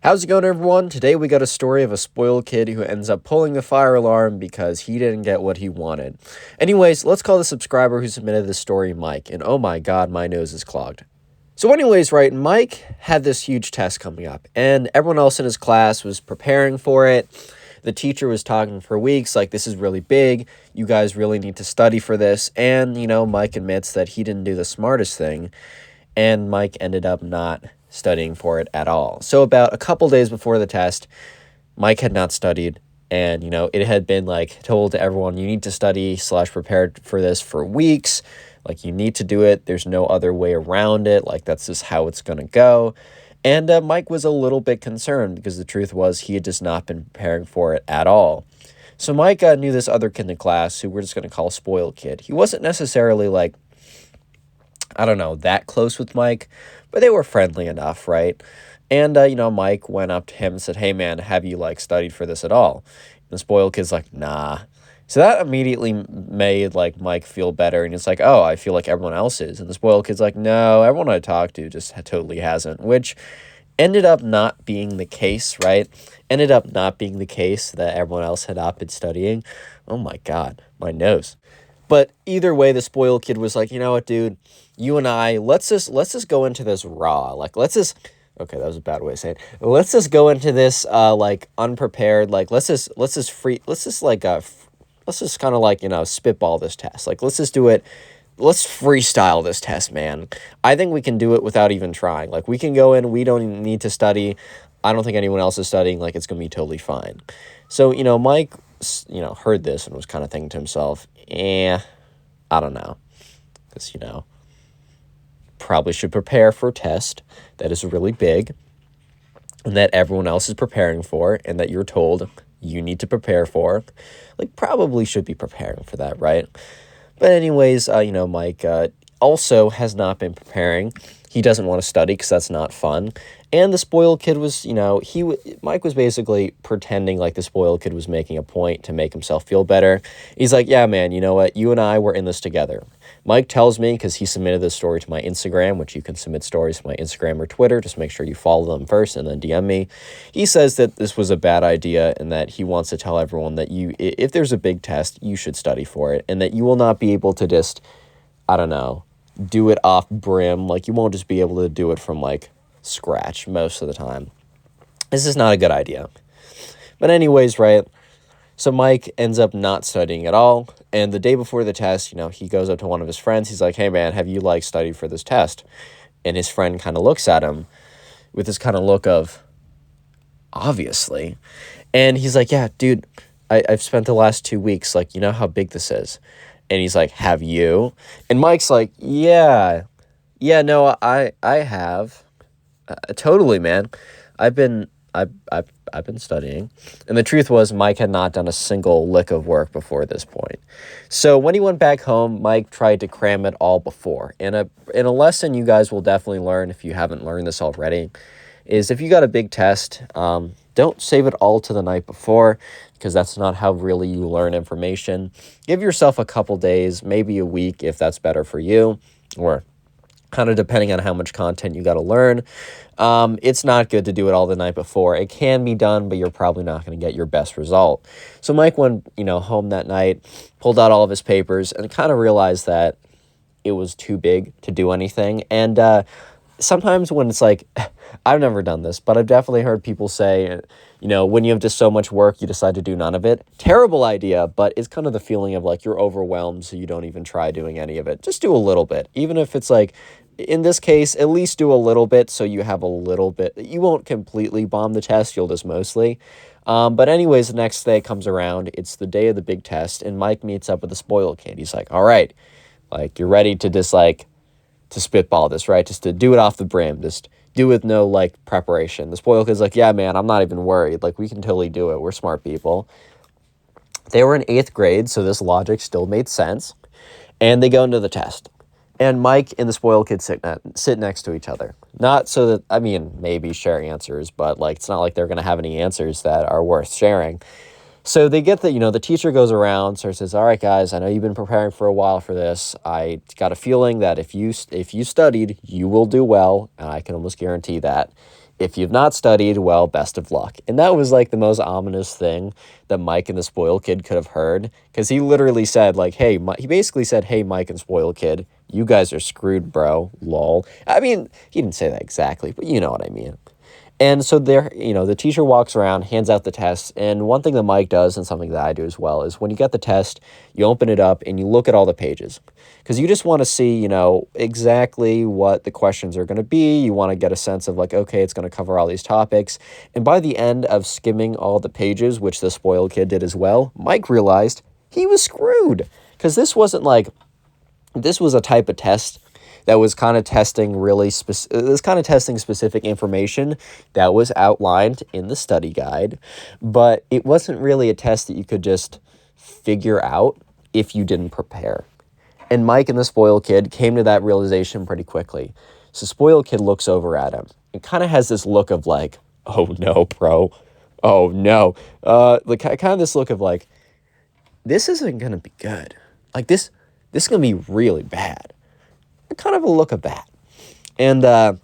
How's it going, everyone? Today we got a story of a spoiled kid who ends up pulling the fire alarm because he didn't get what he wanted. Anyways, let's call the subscriber who submitted this story Mike, and oh my god, my nose is clogged. So anyways, right, Mike had this huge test coming up, and everyone else in his class was preparing for it. The teacher was talking for weeks, like, this is really big, you guys really need to study for this, and, Mike admits that he didn't do the smartest thing, and Mike ended up not studying for it at all. So about a couple days before the test, Mike had not studied, and, it had been, told to everyone, you need to study / prepare for this for weeks. You need to do it. There's no other way around it. That's just how it's going to go. And Mike was a little bit concerned because the truth was he had just not been preparing for it at all. So Mike knew this other kid in the class who we're just going to call Spoiled Kid. He wasn't necessarily, that close with Mike, but they were friendly enough, right? And, Mike went up to him and said, hey, man, have you, studied for this at all? And the Spoiled Kid's like, nah. So that immediately made, Mike feel better, and it's like, oh, I feel like everyone else is. And the Spoiled Kid's like, no, everyone I talked to just totally hasn't, which ended up not being the case, right? Ended up not being the case that everyone else had not been studying. Oh, my God, my nose. But either way, the Spoiled Kid was like, you know what, dude, you and I, let's just go into this raw. Okay, that was a bad way of saying it. Let's just go into this, unprepared. Let's just kind of spitball this test. Let's just do it. Let's freestyle this test, man. I think we can do it without even trying. We can go in. We don't even need to study. I don't think anyone else is studying. It's going to be totally fine. So, Mike, heard this and was kind of thinking to himself, I don't know. Because, probably should prepare for a test that is really big and that everyone else is preparing for and that you're told you need to prepare for. Probably should be preparing for that, right? But anyways, Mike also has not been preparing. He doesn't want to study because that's not fun. And the Spoiled Kid was, Mike was basically pretending like the Spoiled Kid was making a point to make himself feel better. He's like, yeah, man, you know what? You and I were in this together. Mike tells me, because he submitted this story to my Instagram, which you can submit stories to my Instagram or Twitter. Just make sure you follow them first and then DM me. He says that this was a bad idea and that he wants to tell everyone that if there's a big test, you should study for it and that you will not be able to just, do it off brim. You won't just be able to do it from, scratch most of the time. This is not a good idea. But anyways, right, so Mike ends up not studying at all, and the day before the test, he goes up to one of his friends. He's like, hey, man, have you, studied for this test? And his friend kind of looks at him with this kind of look of, obviously. And he's like, yeah, dude, I've spent the last 2 weeks, you know how big this is? And he's like, have you? And Mike's like, yeah, no, I have. Totally, man. I've been studying. And the truth was Mike had not done a single lick of work before this point. So when he went back home, Mike tried to cram it all before. And a lesson you guys will definitely learn if you haven't learned this already is if you got a big test, don't save it all to the night before, because that's not how really you learn information. Give yourself a couple days, maybe a week if that's better for you, or kind of depending on how much content you got to learn. It's not good to do it all the night before. It can be done, but you're probably not going to get your best result. So Mike went, home that night, pulled out all of his papers, and kind of realized that it was too big to do anything. And sometimes when it's I've never done this, but I've definitely heard people say, when you have just so much work, you decide to do none of it. Terrible idea, but it's kind of the feeling of you're overwhelmed, so you don't even try doing any of it. Just do a little bit. Even if it's in this case, at least do a little bit so you have a little bit. You won't completely bomb the test, you'll just mostly. But anyways, the next day comes around. It's the day of the big test, and Mike meets up with the Spoiled Kid. He's like, all right, you're ready to just to spitball this, right? Just to do it off the brim, just do with no preparation. The Spoiled Kid's like, yeah, man, I'm not even worried. We can totally do it. We're smart people. They were in 8th grade, so this logic still made sense. And they go into the test. And Mike and the Spoiled Kid sit next to each other. Not so that, maybe share answers, but it's not like they're going to have any answers that are worth sharing. So they get the teacher goes around, so says, all right, guys, I know you've been preparing for a while for this. I got a feeling that if you studied, you will do well, and I can almost guarantee that. If you've not studied, well, best of luck. And that was like the most ominous thing that Mike and the spoiled kid could have heard, because he literally said like, hey, he basically said, hey, Mike and spoiled kid, you guys are screwed, bro, lol. I mean, he didn't say that exactly, but you know what I mean. And so there, the teacher walks around, hands out the tests, and one thing that Mike does, and something that I do as well, is when you get the test, you open it up and you look at all the pages, because you just want to see, exactly what the questions are going to be. You want to get a sense of like, okay, it's going to cover all these topics. And by the end of skimming all the pages, which the spoiled kid did as well, Mike realized he was screwed, because this wasn't like, this was a type of test that was kind of testing specific information that was outlined in the study guide, but it wasn't really a test that you could just figure out if you didn't prepare. And Mike and the spoiled kid came to that realization pretty quickly. So spoiled kid looks over at him and kind of has this look of like, oh no, bro. Oh no. Like kind of this look of like, this isn't going to be good. Like this is going to be really bad. Kind of a look of that. And at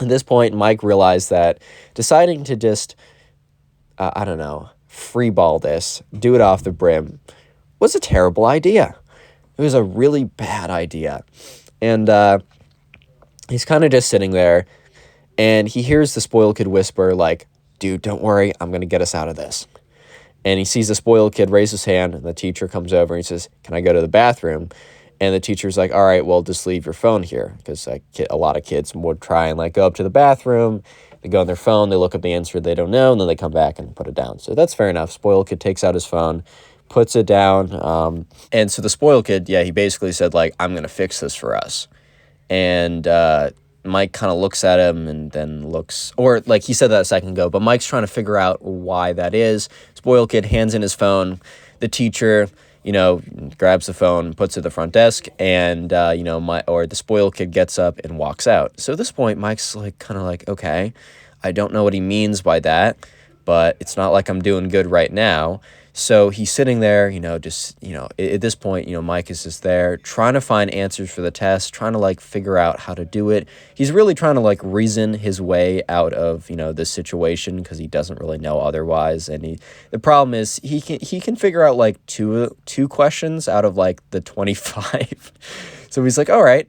this point, Mike realized that deciding to just, free ball this, do it off the brim, was a terrible idea. It was a really bad idea. And he's kind of just sitting there, and he hears the spoiled kid whisper, like, dude, don't worry, I'm going to get us out of this. And he sees the spoiled kid raise his hand, and the teacher comes over and he says, can I go to the bathroom? And the teacher's like, all right, well, just leave your phone here. Because a lot of kids would try and like go up to the bathroom. They go on their phone, they look up the answer they don't know, and then they come back and put it down. So that's fair enough. Spoiled kid takes out his phone, puts it down. And so the spoiled kid, he basically said like, I'm going to fix this for us. And Mike kind of looks at him and then looks, or like he said that a second ago, but Mike's trying to figure out why that is. Spoiled kid hands in his phone. The teacher, grabs the phone, puts it at the front desk, and, the spoiled kid gets up and walks out. So at this point, Mike's like, kind of like, okay, I don't know what he means by that, but it's not like I'm doing good right now. So he's sitting there, at this point, Mike is just there trying to find answers for the test, trying to like figure out how to do it. He's really trying to like reason his way out of, this situation, because he doesn't really know otherwise. And the problem is he can figure out like two questions out of like the 25. So he's like, all right,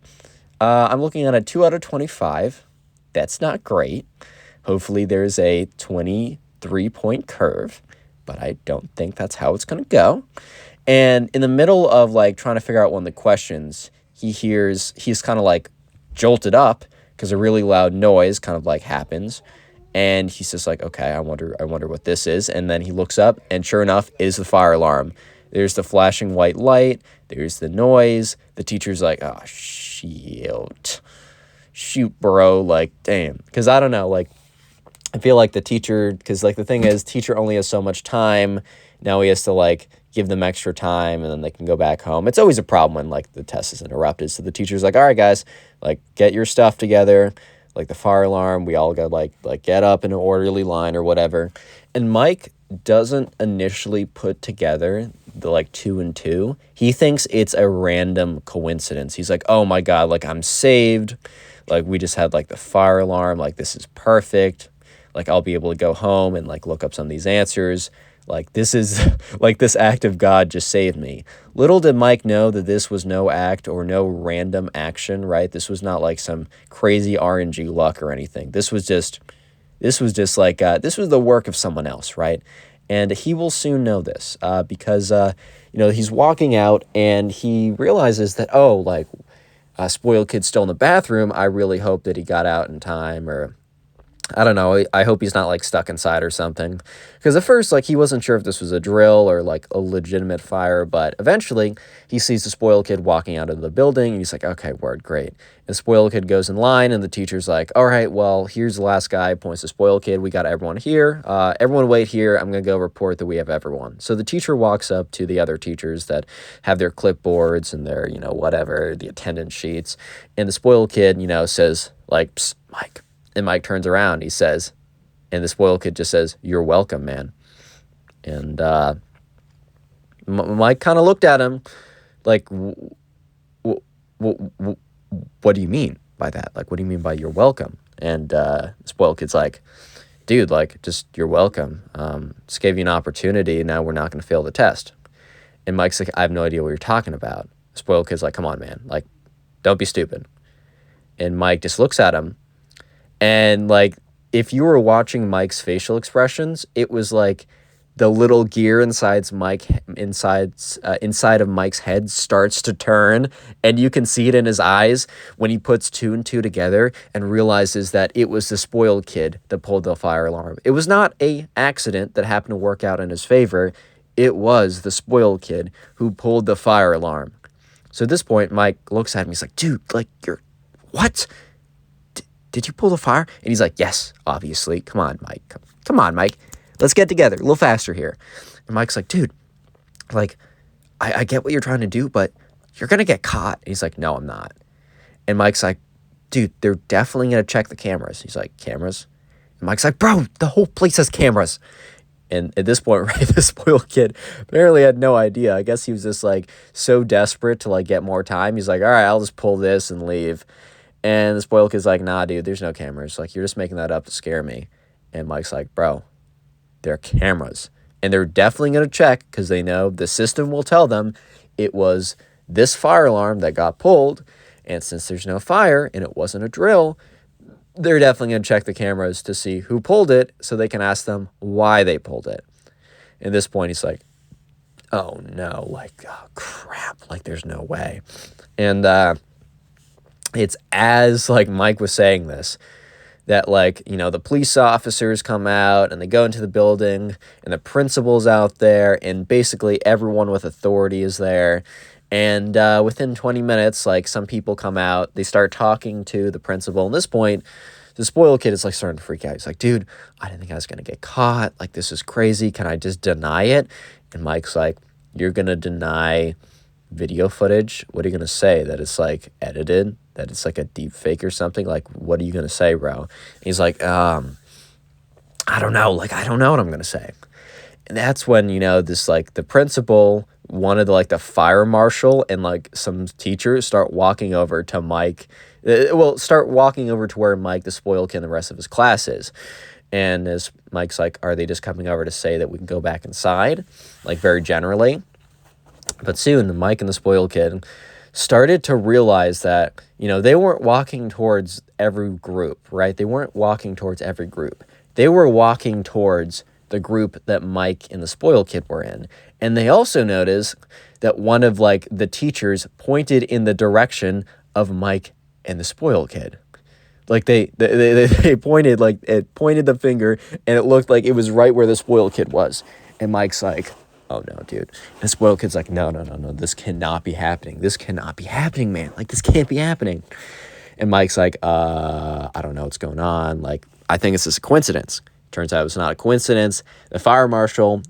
I'm looking at a 2 out of 25. That's not great. Hopefully there's a 23-point curve. But I don't think that's how it's going to go. And in the middle of like trying to figure out one of the questions, he's kind of like jolted up because a really loud noise kind of like happens. And he's just like, okay, I wonder what this is. And then he looks up, and sure enough, it is the fire alarm. There's the flashing white light. There's the noise. The teacher's like, oh, shoot, bro. Like, damn. Because I don't know, like, I feel like the teacher, because like the thing is, teacher only has so much time. Now he has to like give them extra time, and then they can go back home. It's always a problem when like the test is interrupted. So the teacher's like, all right, guys, like get your stuff together. Like the fire alarm, we all got like get up in an orderly line or whatever. And Mike doesn't initially put together the like 2 and 2. He thinks it's a random coincidence. He's like, oh my God, like I'm saved. Like we just had like the fire alarm. Like this is perfect. Like, I'll be able to go home and, like, look up some of these answers. Like, this is, like, this act of God just saved me. Little did Mike know that this was no act or no random action, right? This was not, like, some crazy RNG luck or anything. This was just like, this was the work of someone else, right? And he will soon know this because, he's walking out and he realizes that, oh, like, spoiled kid's still in the bathroom. I really hope that he got out in time, or I don't know. I hope he's not like stuck inside or something. Because at first, like, he wasn't sure if this was a drill or like a legitimate fire, but eventually he sees the spoiled kid walking out of the building and he's like, okay, word, great. And the spoiled kid goes in line and the teacher's like, all right, well, here's the last guy, points to spoiled kid. We got everyone here. Everyone wait here. I'm going to go report that we have everyone. So the teacher walks up to the other teachers that have their clipboards and their, whatever, the attendance sheets. And the spoiled kid, says like, psst, Mike. And Mike turns around, he says, and the spoiled kid just says, you're welcome, man. And Mike kind of looked at him like, what do you mean by that? Like, what do you mean by you're welcome? And the spoiled kid's like, dude, like, just, you're welcome. Just gave you an opportunity, and now we're not going to fail the test. And Mike's like, I have no idea what you're talking about. The spoiled kid's like, come on, man. Like, don't be stupid. And Mike just looks at him. And, like, if you were watching Mike's facial expressions, it was like the little gear inside of Mike's head starts to turn, and you can see it in his eyes when he puts two and two together and realizes that it was the spoiled kid that pulled the fire alarm. It was not a accident that happened to work out in his favor. It was the spoiled kid who pulled the fire alarm. So at this point, Mike looks at him. He's like, dude, like, you're, what? Did you pull the fire? And he's like, yes, obviously. Come on, Mike. Come on, Mike. Let's get together. A little faster here. And Mike's like, dude, like, I get what you're trying to do, but you're going to get caught. And he's like, no, I'm not. And Mike's like, dude, they're definitely going to check the cameras. He's like, cameras? And Mike's like, bro, the whole place has cameras. And at this point, right, the spoiled kid apparently had no idea. I guess he was just, like, so desperate to, like, get more time. He's like, all right, I'll just pull this and leave. And the spoiled kid's like, nah, dude, there's no cameras. Like, you're just making that up to scare me. And Mike's like, bro, there are cameras. And they're definitely going to check because they know the system will tell them it was this fire alarm that got pulled. And since there's no fire and it wasn't a drill, they're definitely going to check the cameras to see who pulled it so they can ask them why they pulled it. At this point, he's like, oh, no, like, oh, crap, like, there's no way. And it's as, like, Mike was saying this, that, like, you know, the police officers come out and they go into the building and the principal's out there and basically everyone with authority is there. And within 20 minutes, like, some people come out, they start talking to the principal. And at this point, the spoiled kid is, like, starting to freak out. He's like, dude, I didn't think I was going to get caught. Like, this is crazy. Can I just deny it? And Mike's like, you're going to deny video footage? What are you going to say? That it's, like, edited? That it's, like, a deep fake or something? Like, what are you going to say, bro? And he's like, I don't know. Like, I don't know what I'm going to say. And that's when, you know, this, like, the principal wanted, like, the fire marshal and, like, some teachers start walking over to Mike. Start walking over to where Mike, the spoiled kid, and the rest of his class is. And as Mike's like, are they just coming over to say that we can go back inside? Like, very generally. But soon, Mike and the spoiled kid started to realize that, you know, they weren't walking towards every group, right? They weren't walking towards every group. They were walking towards the group that Mike and the spoiled kid were in. And they also noticed that one of, like, the teachers pointed in the direction of Mike and the spoiled kid. Like, they pointed, like, it pointed the finger, and it looked like it was right where the spoiled kid was. And Mike's like, oh, no, dude. And the spoiled kid's like, no, this cannot be happening. This cannot be happening, man. Like, this can't be happening. And Mike's like, I don't know what's going on. Like, I think it's just a coincidence. Turns out it's not a coincidence. The fire marshal,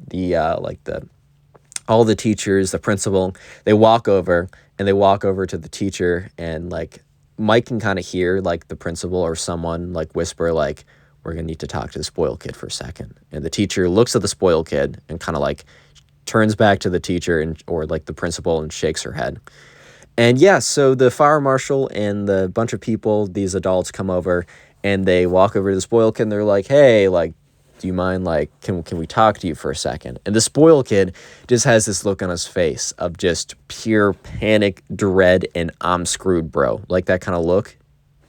all the teachers, the principal, they walk over to the teacher, and, like, Mike can kind of hear, like, the principal or someone, like, whisper, like, we're going to need to talk to the spoiled kid for a second. And the teacher looks at the spoiled kid and kind of, like, turns back to the teacher or, like, the principal and shakes her head. And, yeah, so the fire marshal and the bunch of people, these adults, come over, and they walk over to the spoiled kid, and they're like, hey, like, do you mind, like, can we talk to you for a second? And the spoiled kid just has this look on his face of just pure panic, dread, and I'm screwed, bro. Like, that kind of look,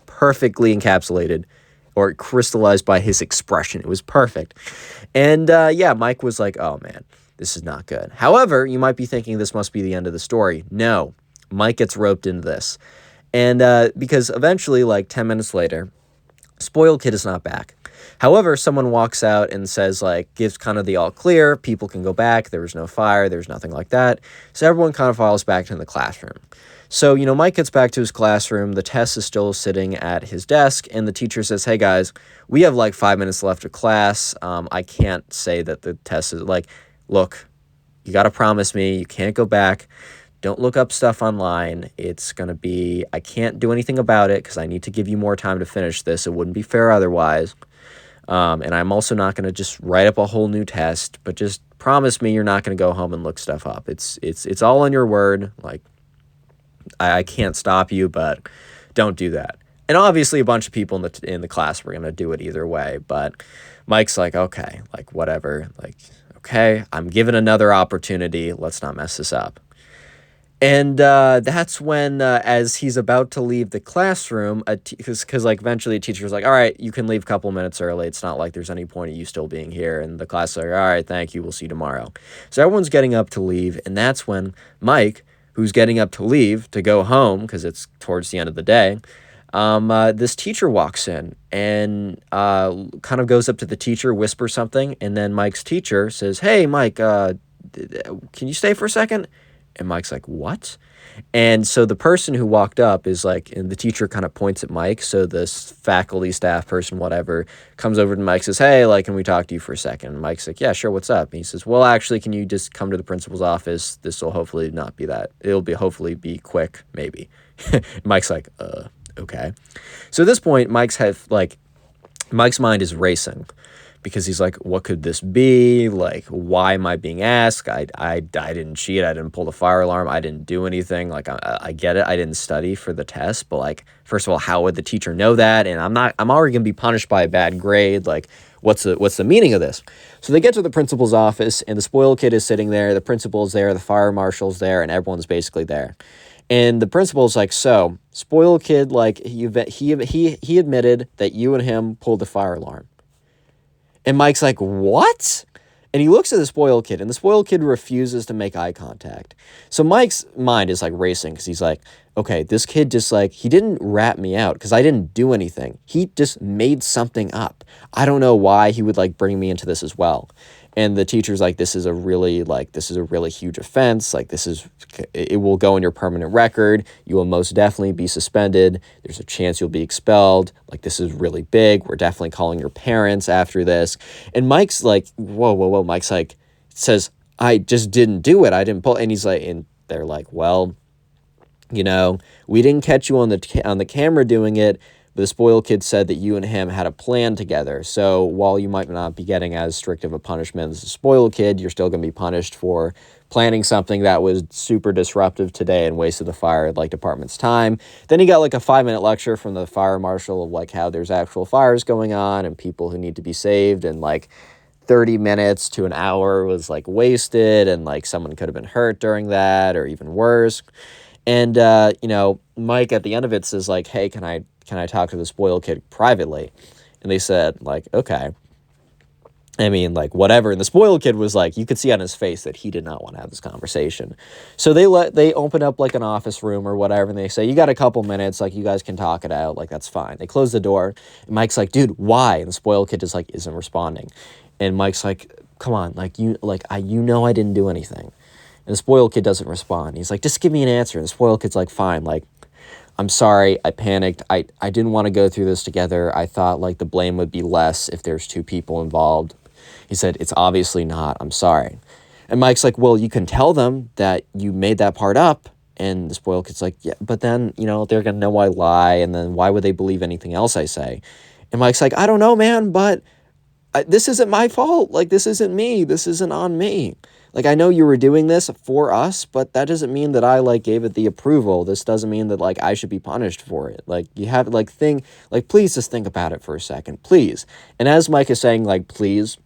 perfectly encapsulated or crystallized by his expression. It was perfect. And, yeah, Mike was like, oh, man, this is not good. However, you might be thinking this must be the end of the story. No, Mike gets roped into this. And because eventually, like, 10 minutes later, spoiled kid is not back. However, someone walks out and says, like, gives kind of the all clear, people can go back, there was no fire, there's nothing like that. So everyone kind of files back to the classroom. So, you know, Mike gets back to his classroom, the test is still sitting at his desk, and the teacher says, hey guys, we have like 5 minutes left of class. I can't say that the test is, like, look, you got to promise me you can't go back. Don't look up stuff online. It's going to be, I can't do anything about it because I need to give you more time to finish this. It wouldn't be fair otherwise. And I'm also not going to just write up a whole new test, but just promise me you're not going to go home and look stuff up. It's all on your word. Like, I can't stop you, but don't do that. And obviously a bunch of people in the class were going to do it either way, but Mike's like, okay, like whatever, like, okay, I'm given another opportunity. Let's not mess this up. And that's when, as he's about to leave the classroom, because like eventually the teacher's like, all right, you can leave a couple minutes early. It's not like there's any point of you still being here. And the class is like, all right, thank you. We'll see you tomorrow. So everyone's getting up to leave. And that's when Mike, who's getting up to leave to go home, because it's towards the end of the day, this teacher walks in and kind of goes up to the teacher, whispers something. And then Mike's teacher says, hey, Mike, can you stay for a second? And Mike's like, what? And so the person who walked up is like, and the teacher kind of points at Mike. So this faculty, staff person, whatever, comes over to Mike, says, hey, like, can we talk to you for a second? And Mike's like, yeah, sure, what's up? And he says, well, actually, can you just come to the principal's office? This will hopefully not be that. It'll be hopefully be quick, maybe. Mike's like, okay. So at this point, Mike's mind is racing. Because he's like, what could this be? Like, why am I being asked? I didn't cheat. I didn't pull the fire alarm. I didn't do anything. Like, I get it. I didn't study for the test. But, like, first of all, how would the teacher know that? And I'm already going to be punished by a bad grade. Like, what's the meaning of this? So they get to the principal's office, and the spoiled kid is sitting there. The principal's there. The fire marshal's there. And everyone's basically there. And the principal's like, so, spoiled kid, like, he admitted that you and him pulled the fire alarm. And Mike's like, what? And he looks at the spoiled kid, and the spoiled kid refuses to make eye contact. So Mike's mind is like racing because he's like, okay, this kid just like, he didn't rat me out because I didn't do anything. He just made something up. I don't know why he would like bring me into this as well. And the teacher's like, this is a really huge offense. Like, it will go in your permanent record. You will most definitely be suspended. There's a chance you'll be expelled. Like, this is really big. We're definitely calling your parents after this. And Mike's like, whoa. Mike's like, says, I just didn't do it. I didn't pull. And he's like, and they're like, well, you know, we didn't catch you on the camera doing it. The spoiled kid said that you and him had a plan together. So while you might not be getting as strict of a punishment as the spoiled kid, you're still going to be punished for planning something that was super disruptive today and wasted the fire department's time. Then he got like a 5-minute lecture from the fire marshal of like how there's actual fires going on and people who need to be saved, and like 30 minutes to an hour was like wasted, and like someone could have been hurt during that or even worse. And, Mike at the end of it says like, hey, can I talk to the spoiled kid privately? And they said like, okay. I mean, like, whatever. And the spoiled kid was like, you could see on his face that he did not want to have this conversation. So they open up like an office room or whatever, and they say, you got a couple minutes, like, you guys can talk it out, like, that's fine. They close the door, and Mike's like, dude, why? And the spoiled kid just like isn't responding. And Mike's like, come on, like, I didn't do anything. And the spoiled kid doesn't respond. He's like, just give me an answer. And the spoiled kid's like, fine, like, I'm sorry, I panicked. I didn't want to go through this together. I thought like the blame would be less if there's 2 people involved. He said, it's obviously not. I'm sorry. And Mike's like, well, you can tell them that you made that part up. And the spoiled kid's like, yeah, but then, they're going to know I lie. And then why would they believe anything else I say? And Mike's like, I don't know, man, but this isn't my fault. Like, this isn't me. This isn't on me. Like, I know you were doing this for us, but that doesn't mean that I, like, gave it the approval. This doesn't mean that, like, I should be punished for it. Like, you have, like, please just think about it for a second, please. And as Mike is saying, like, please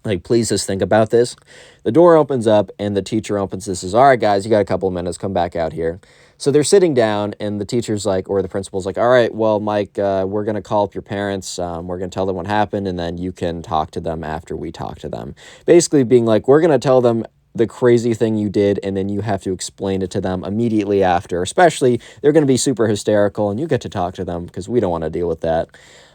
just think about this, the door opens up, and the teacher opens this, says, all right, guys, you got a couple of minutes, come back out here. So they're sitting down, and the teacher's like, or the principal's like, all right, well, Mike, we're going to call up your parents. We're going to tell them what happened, and then you can talk to them after we talk to them. Basically being like, we're going to tell them the crazy thing you did, and then you have to explain it to them immediately after. Especially, they're going to be super hysterical, and you get to talk to them because we don't want to deal with that.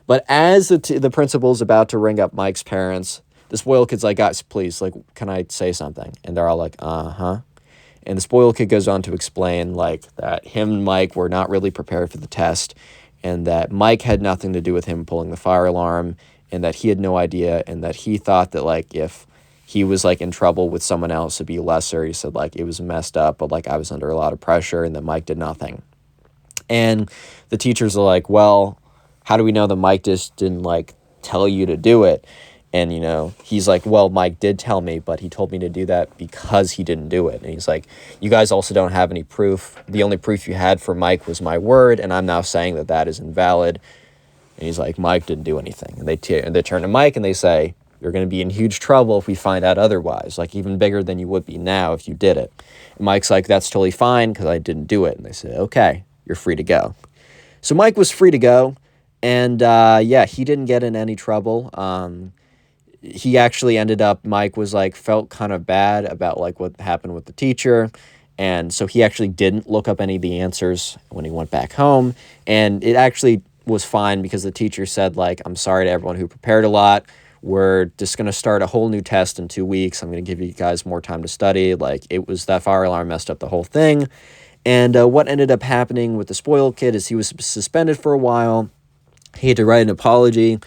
But as the principal's about to ring up Mike's parents, the spoiled kid's like, guys, please, like, can I say something? And they're all like, uh-huh. And the spoiled kid goes on to explain, like, that him and Mike were not really prepared for the test, and that Mike had nothing to do with him pulling the fire alarm, and that he had no idea, and that he thought that, like, if he was, like, in trouble with someone else, it'd be lesser. He said, like, it was messed up, but, like, I was under a lot of pressure, and that Mike did nothing. And the teachers are like, well, how do we know that Mike just didn't, like, tell you to do it? And, you know, he's like, well, Mike did tell me, but he told me to do that because he didn't do it. And he's like, you guys also don't have any proof. The only proof you had for Mike was my word, and I'm now saying that that is invalid. And he's like, Mike didn't do anything. And they turn to Mike and they say, you're going to be in huge trouble if we find out otherwise, like even bigger than you would be now if you did it. And Mike's like, that's totally fine because I didn't do it. And they say, okay, you're free to go. So Mike was free to go. And yeah, he didn't get in any trouble. He actually ended up, Mike was like, felt kind of bad about like what happened with the teacher. And so he actually didn't look up any of the answers when he went back home. And it actually was fine because the teacher said, like, I'm sorry to everyone who prepared a lot. We're just going to start a whole new test in 2 weeks. I'm going to give you guys more time to study. Like, it was that fire alarm messed up the whole thing. And what ended up happening with the spoiled kid is he was suspended for a while. He had to write an apology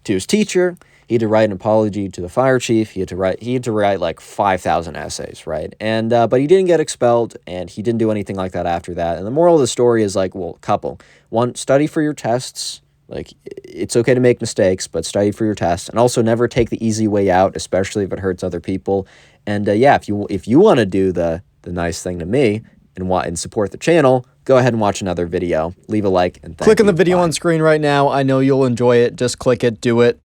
to his teacher. He had to write an apology to the fire chief. He had to write like 5,000 essays, right? And but he didn't get expelled, and he didn't do anything like that after that. And the moral of the story is like, well, couple. One, study for your tests. Like, it's okay to make mistakes, but study for your tests, and also never take the easy way out, especially if it hurts other people. And yeah, if you want to do the nice thing to me and support the channel, go ahead and watch another video. Leave a like and thank Click on the you. video Bye. on screen right now. I know you'll enjoy it. Just click it, do it.